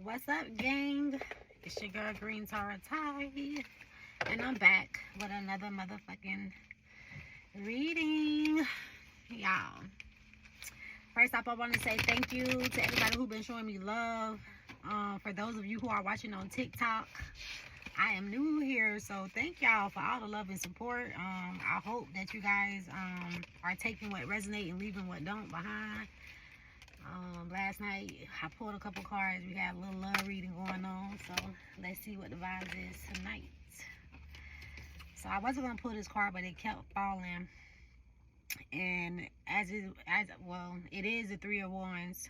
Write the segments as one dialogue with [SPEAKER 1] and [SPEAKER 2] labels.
[SPEAKER 1] What's up, gang? It's your girl Green Tara Ty, and I'm back with another motherfucking reading. Y'all, first off, I want to say thank you to everybody who's been showing me love. For those of you who are watching on TikTok, I am new here, so thank y'all for all the love and support. I hope that you guys are taking what resonates and leaving what don't behind. Last night I pulled a couple cards. We had a little love reading going on, so let's see what the vibe is tonight. So I wasn't gonna pull this card, but it kept falling, and it is the Three of Wands.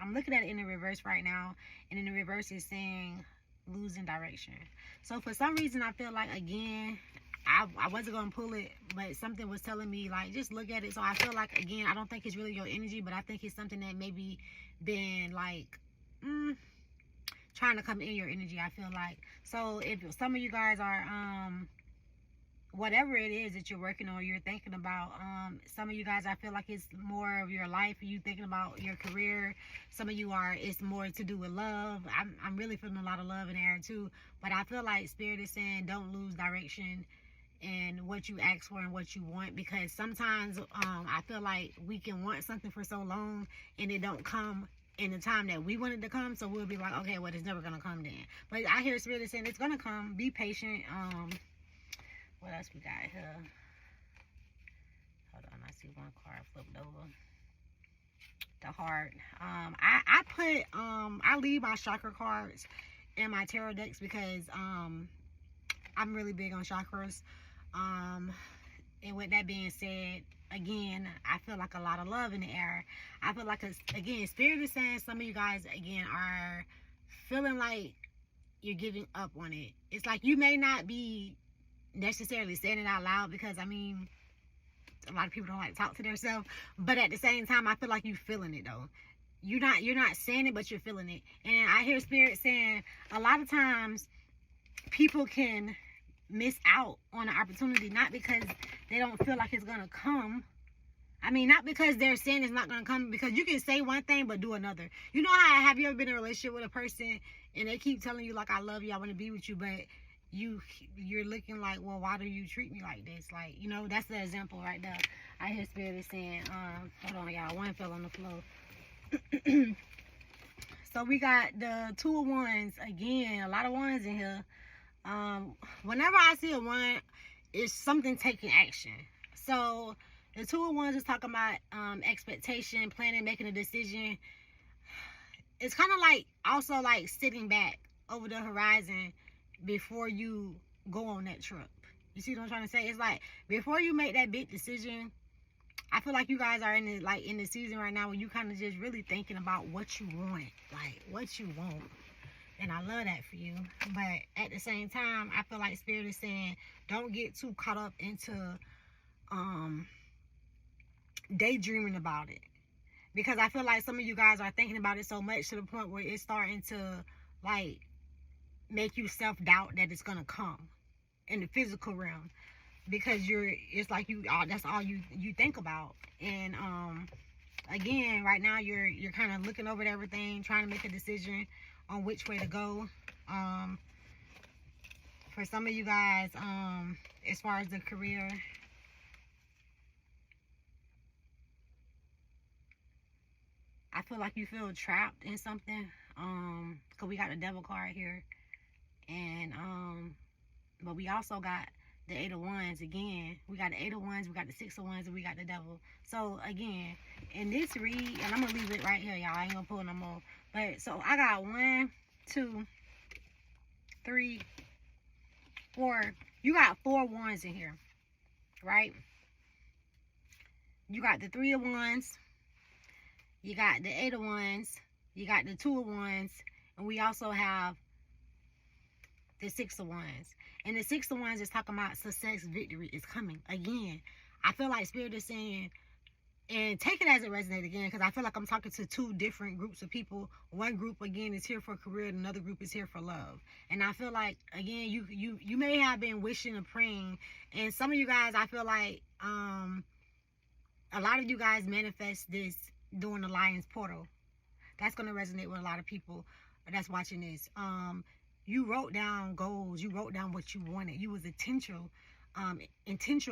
[SPEAKER 1] I'm looking at it in the reverse right now, and in the reverse is saying losing direction. So for some reason I feel like, again, I wasn't gonna pull it, but something was telling me, like, just look at it. So I feel like, again, I don't think it's really your energy, but I think it's something that maybe been like trying to come in your energy, I feel like. So if some of you guys are whatever it is that you're working on, you're thinking about, some of you guys, I feel like it's more of your life, you thinking about your career. Some of you are, it's more to do with love. I'm really feeling a lot of love in the air too, but I feel like Spirit is saying don't lose direction and what you ask for and what you want, because sometimes I feel like we can want something for so long and it don't come in the time that we want it to come, so we'll be like, okay, well, it's never gonna come then. But I hear Spirit is saying it's gonna come. Be patient. What else we got here? Hold on, I see one card flipped over. The heart. I leave my chakra cards in my tarot decks because I'm really big on chakras. And with that being said, again, I feel like a lot of love in the air. I feel like, again, Spirit is saying some of you guys, again, are feeling like you're giving up on it. It's like you may not be necessarily saying it out loud, because, I mean, a lot of people don't like to talk to themselves, but at the same time, I feel like you're feeling it, though. You're not saying it, but you're feeling it. And I hear Spirit saying a lot of times people can miss out on an opportunity, not because they don't feel like it's gonna come. I mean, not because they're saying it's not gonna come, because you can say one thing but do another. You know how, have you ever been in a relationship with a person and they keep telling you, like, I love you, I want to be with you, but you're looking like, well, why do you treat me like this? Like, you know, that's the example right there. I hear Spirit is saying, hold on, y'all, one fell on the floor. So we got the Two of Wands again. A lot of wands in here. Whenever I see a one, it's something taking action. So the Two of Wands is talking about expectation, planning, making a decision. It's kind of like also like sitting back over the horizon before you go on that trip. You see what I'm trying to say? It's like before you make that big decision, I feel like you guys are in the season right now where you kind of just really thinking about what you want, like what you want. And I love that for you. But at the same time, I feel like Spirit is saying don't get too caught up into daydreaming about it, because I feel like some of you guys are thinking about it so much to the point where it's starting to like make you self-doubt that it's gonna come in the physical realm, because it's like that's all you think about. And again, right now you're kind of looking over everything, trying to make a decision on which way to go. For some of you guys, as far as the career, I feel like you feel trapped in something, because we got the Devil card here, and but we also got the Eight of Wands again. We got the Eight of Wands, we got the Six of Wands, and we got the Devil. So again, in this read, and I'm gonna leave it right here, y'all, I ain't gonna pull no more. But so I got 1, 2, 3, 4. You got 4 wands in here, right? You got the Three of Wands, you got the Eight of Wands, you got the Two of Wands, and we also have the Six of Wands. And the Six of Wands is talking about success, victory is coming. Again, I feel like Spirit is saying, and take it as it resonates again, because I feel like I'm talking to two different groups of people. One group, again, is here for career, and another group is here for love. And I feel like, again, you may have been wishing and praying, and some of you guys, I feel like a lot of you guys manifest this during the Lion's Portal. That's going to resonate with a lot of people that's watching this. You wrote down goals. You wrote down what you wanted. You was intentional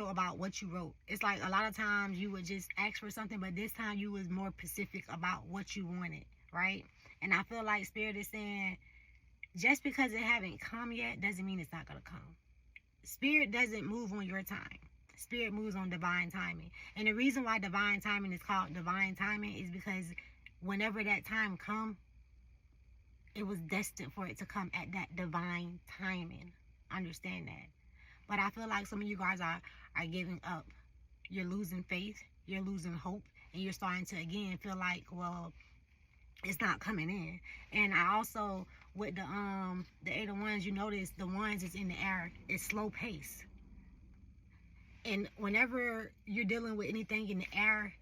[SPEAKER 1] about what you wrote. It's like a lot of times you would just ask for something, but this time you was more specific about what you wanted, right? And I feel like Spirit is saying, just because it haven't come yet doesn't mean it's not going to come. Spirit doesn't move on your time. Spirit moves on divine timing. And the reason why divine timing is called divine timing is because whenever that time comes, it was destined for it to come at that divine timing. Understand that. But I feel like some of you guys are giving up. You're losing faith. You're losing hope. And you're starting to, again, feel like, well, it's not coming in. And I also, with the Eight of Wands, you notice the Wands is in the air. It's slow pace. And whenever you're dealing with anything in the air,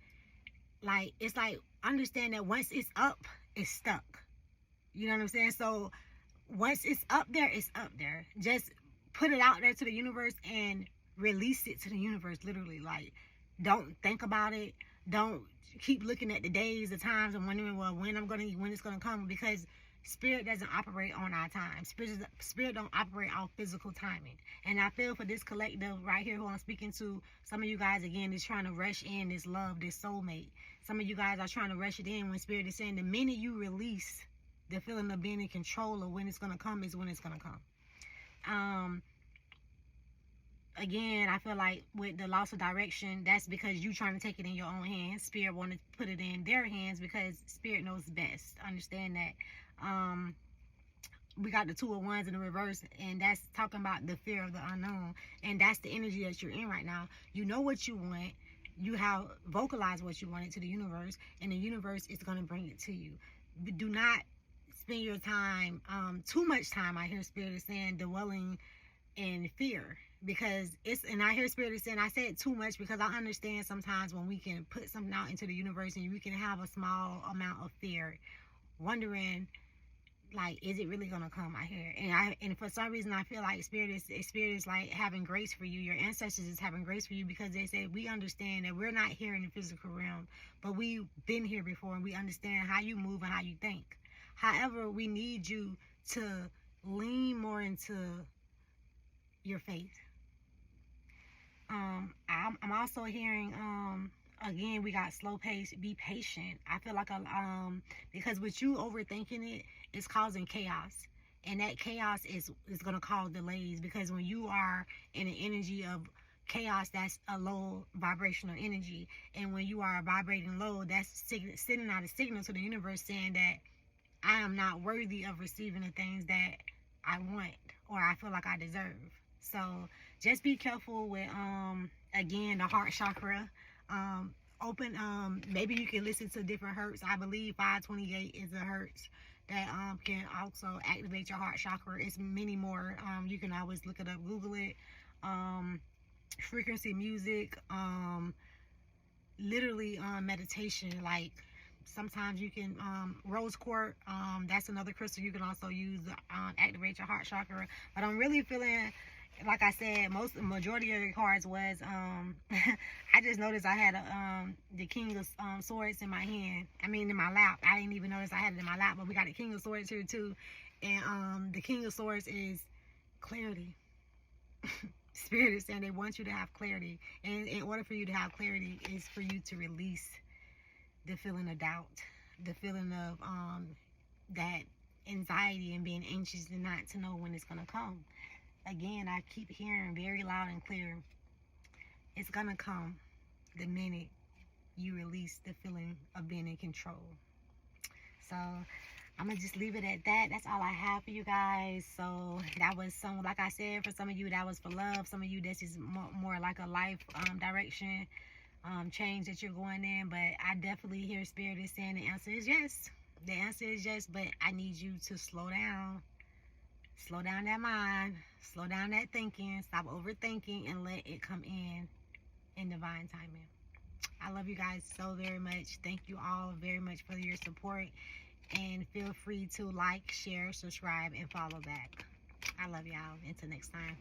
[SPEAKER 1] like, it's like, understand that once it's up, it's stuck. You know what I'm saying? So once it's up there, it's up there. Just put it out there to the universe and release it to the universe, literally. Like, don't think about it. Don't keep looking at the days, the times, and wondering, well, when it's gonna come, because Spirit doesn't operate on our time. Spirit don't operate on physical timing. And I feel for this collective right here who I'm speaking to, some of you guys, again, is trying to rush in this love, this soulmate. Some of you guys are trying to rush it in when Spirit is saying the minute you release the feeling of being in control of when it's going to come is when it's going to come. Again, I feel like with the loss of direction, that's because you trying to take it in your own hands. Spirit want to put it in their hands because Spirit knows best. Understand that. We got the Two of Wands in the reverse, and that's talking about the fear of the unknown. And that's the energy that you're in right now. You know what you want. You have vocalized what you wanted to the universe, and the universe is going to bring it to you. Do not spend your time, too much time, I hear Spirit is saying, dwelling in fear. Because and I hear Spirit is saying, I said too much because I understand sometimes when we can put something out into the universe and we can have a small amount of fear, wondering, like, is it really gonna come? I hear, and for some reason I feel like Spirit is like having grace for you. Your ancestors is having grace for you because they said, we understand that we're not here in the physical realm, but we've been here before and we understand how you move and how you think. However, we need you to lean more into your faith. I'm also hearing, again, we got slow pace, be patient. I feel like, because with you overthinking it, it's causing chaos. And that chaos is going to cause delays, because when you are in an energy of chaos, that's a low vibrational energy. And when you are vibrating low, that's sending out a signal to the universe saying that I am not worthy of receiving the things that I want or I feel like I deserve. So just be careful with, again, the heart chakra. Maybe you can listen to different hertz. I believe 528 is a hertz that can also activate your heart chakra. It's many more. You can always look it up, Google it. Frequency music, literally meditation. Like, sometimes you can, rose quartz, that's another crystal you can also use to activate your heart chakra. But I'm really feeling, like I said, majority of the cards was, I just noticed I had the King of Swords in my hand. I mean, in my lap. I didn't even notice I had it in my lap, but we got the King of Swords here too. And the King of Swords is clarity. Spirit is saying they want you to have clarity. And in order for you to have clarity is for you to release the feeling of doubt, the feeling of that anxiety and being anxious and not to know when it's going to come. Again, I keep hearing very loud and clear, it's going to come the minute you release the feeling of being in control. So I'm going to just leave it at that. That's all I have for you guys. So that was some, like I said, for some of you, that was for love. Some of you, this is more like a life direction change that you're going in. But I definitely hear Spirit is saying the answer is yes. The answer is yes, but I need you to slow down. Slow down that mind. Slow down that thinking. Stop overthinking and let it come in divine timing. I love you guys so very much. Thank you all very much for your support. And feel free to like, share, subscribe, and follow back. I love y'all. Until next time.